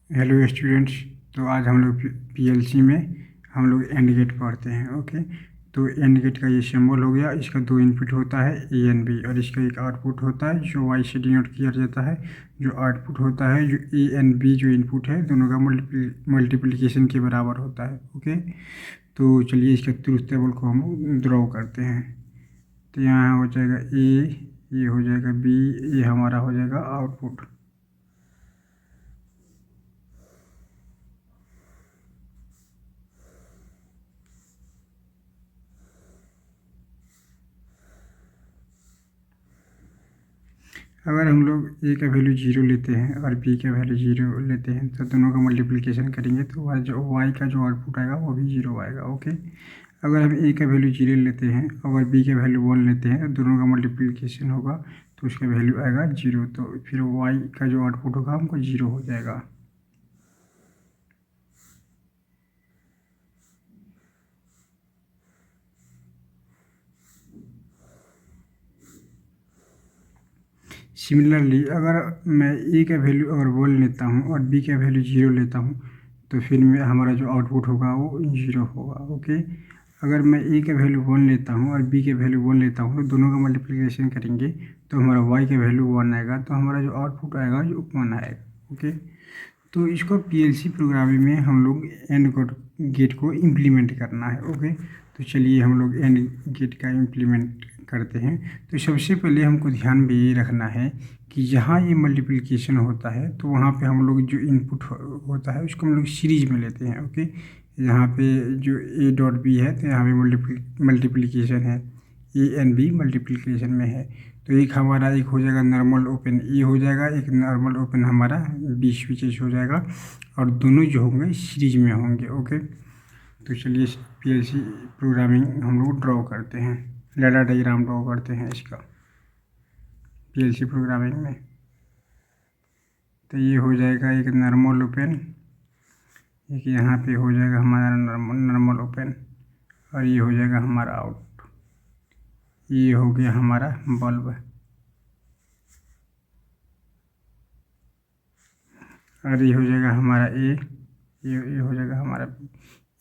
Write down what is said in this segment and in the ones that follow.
Hello students. तो आज हम लोग पीएलसी में हम लोग एंड गेट पढ़ते हैं। ओके, तो एंड गेट का ये सिंबल हो गया। इसका दो इनपुट होता है ए एंड बी, और इसका एक आउटपुट होता है जो वाई से डिनोट किया जाता है। जो आउटपुट होता है, जो ए एंड बी जो इनपुट है, दोनों का मल्टीप्लिकेशन के बराबर होता है। ओके, तो चलिए इसके ट्रूथ टेबल को हम ड्रॉ करते हैं। तो यहाँ हो जाएगा ए, ये हो जाएगा बी, ये हमारा हो जाएगा आउटपुट। अगर हम लोग ए का वैल्यू जीरो लेते हैं और बी का वैल्यू जीरो लेते हैं, तो दोनों का मल्टीप्लिकेशन करेंगे तो वाई का जो आउटपुट आएगा वो भी जीरो आएगा। ओके, अगर हम ए का वैल्यू जीरो लेते हैं और बी का वैल्यू वन लेते हैं, तो दोनों का मल्टीप्लिकेशन होगा तो उसका वैल्यू आएगा जीरो। तो फिर वाई का जो आउटपुट होगा हमको जीरो हो जाएगा। सिमिलरली अगर मैं ए का वैल्यू अगर वन लेता हूँ और बी का वैल्यू जीरो लेता हूँ, तो फिर में हमारा जो आउटपुट होगा वो जीरो होगा। ओके, अगर मैं ए का वैल्यू वन लेता हूँ और बी का वैल्यू वन लेता हूँ, तो दोनों का मल्टीप्लिकेशन करेंगे तो हमारा वाई का वैल्यू वन आएगा, तो हमारा जो आउटपुट आएगा जो वन आएगा। ओके, तो इसको पीएलसी प्रोग्रामिंग में हम लोग एंड गेट को इम्प्लीमेंट करना है। ओके, तो चलिए हम लोग एंड गेट का इम्प्लीमेंट करते हैं। तो सबसे पहले हमको ध्यान में ये रखना है कि जहाँ ये मल्टीप्लिकेशन होता है, तो वहाँ पे हम लोग जो इनपुट होता है उसको हम लोग सीरीज में लेते हैं। ओके, यहाँ पे जो ए डॉट बी है, तो यहाँ पे मल्टीप्लिकेशन है, ए एंड बी मल्टीप्लिकेशन में है। तो एक हमारा एक हो जाएगा नॉर्मल ओपन ए हो जाएगा, एक नॉर्मल ओपन हमारा बी स्विचेस हो जाएगा, और दोनों जो होंगे सीरीज में होंगे। ओके, तो चलिए पीएलसी प्रोग्रामिंग हम लोग ड्रॉ करते हैं, डाटा डायग्राम ड्रॉ करते हैं इसका पीएलसी प्रोग्रामिंग में। तो ये हो जाएगा एक नॉर्मल ओपन, एक यहाँ पे हो जाएगा हमारा नॉर्मल ओपन, और ये हो जाएगा हमारा आउट। ये हो गया हमारा बल्ब, और ये हो जाएगा हमारा ए, ये हो जाएगा हमारा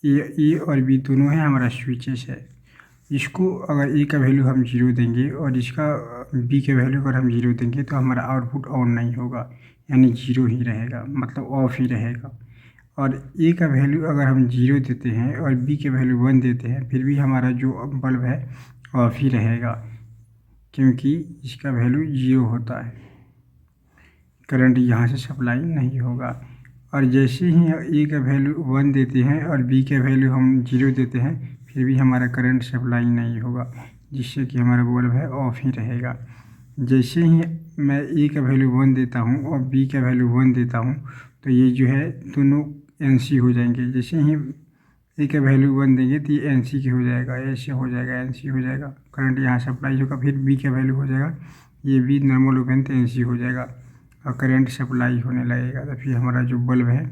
ए और बी दोनों है हमारा स्विचेस है। इसको अगर ए का वैल्यू हम जीरो देंगे और इसका बी का वैल्यू अगर हम जीरो देंगे, तो हमारा आउटपुट ऑन नहीं होगा, यानी जीरो ही रहेगा, मतलब ऑफ ही रहेगा। और ए का वैल्यू अगर हम जीरो देते हैं और बी के वैल्यू वन देते हैं, फिर भी हमारा जो बल्ब है ऑफ ही रहेगा, क्योंकि इसका वैल्यू जीरो होता है, करंट यहाँ से सप्लाई नहीं होगा। और जैसे ही ए का वैल्यू वन देते हैं और बी का वैल्यू हम जीरो देते हैं, फिर भी हमारा करंट सप्लाई नहीं होगा, जिससे कि हमारा बल्ब है ऑफ ही रहेगा। जैसे ही मैं ए का वैल्यू वन देता हूँ और बी का वैल्यू वन देता हूँ, तो ये जो है दोनों एनसी हो जाएंगे। जैसे ही ए का वैल्यू वन देंगे तो ये एनसी की हो जाएगा, ऐसे हो जाएगा, एनसी हो जाएगा, करंट यहाँ सप्लाई होगा। फिर बी का वैल्यू हो जाएगा, ये भी नॉर्मल ओपन तो एनसी हो जाएगा और करंट सप्लाई होने लगेगा, तो फिर हमारा जो बल्ब है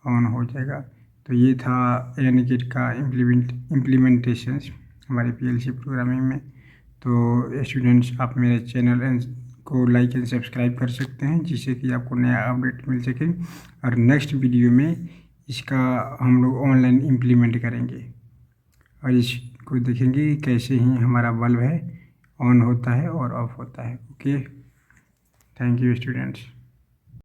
ऑन हो जाएगा। तो ये था एंड गेट का इम्प्लीमेंटेशन हमारे पीएलसी प्रोग्रामिंग में। तो स्टूडेंट्स, आप मेरे चैनल को लाइक एंड सब्सक्राइब कर सकते हैं, जिससे कि आपको नया अपडेट मिल सके। और नेक्स्ट वीडियो में इसका हम लोग ऑनलाइन इम्प्लीमेंट करेंगे और इसको देखेंगे कि कैसे ही हमारा बल्ब है ऑन होता है और ऑफ होता है। Okay, thank you students.